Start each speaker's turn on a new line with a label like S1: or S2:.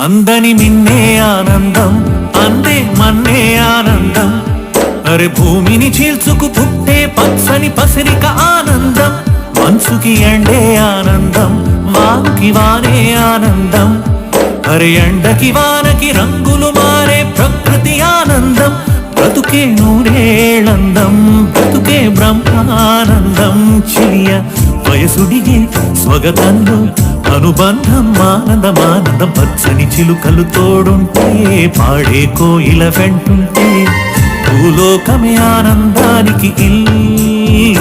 S1: అందని మిన్నే ఆనందం, అందే మన్నే ఆనందం. అరే భూమిని చీల్చుకు పుట్టే పచ్చని పసిరిక ఆనందం. మనసుకి ఎండే ఆనందం, వానకి వానే ఆనందం. అరే ఎండకి వానకి రంగులు మారే ప్రకృతి ఆనందం. బ్రతుకే నూరేళ్ళందం, బ్రతుకే బ్రహ్మానందం. చిలియ వయసుడిగే స్వగతంలో అనుబంధం ఆనందమానందం. పచ్చని చిలుకలు తోడుంటే, పాడే కోయిల వెంటుంటే, భూలోకమే ఆనందానికి ఇల్లు.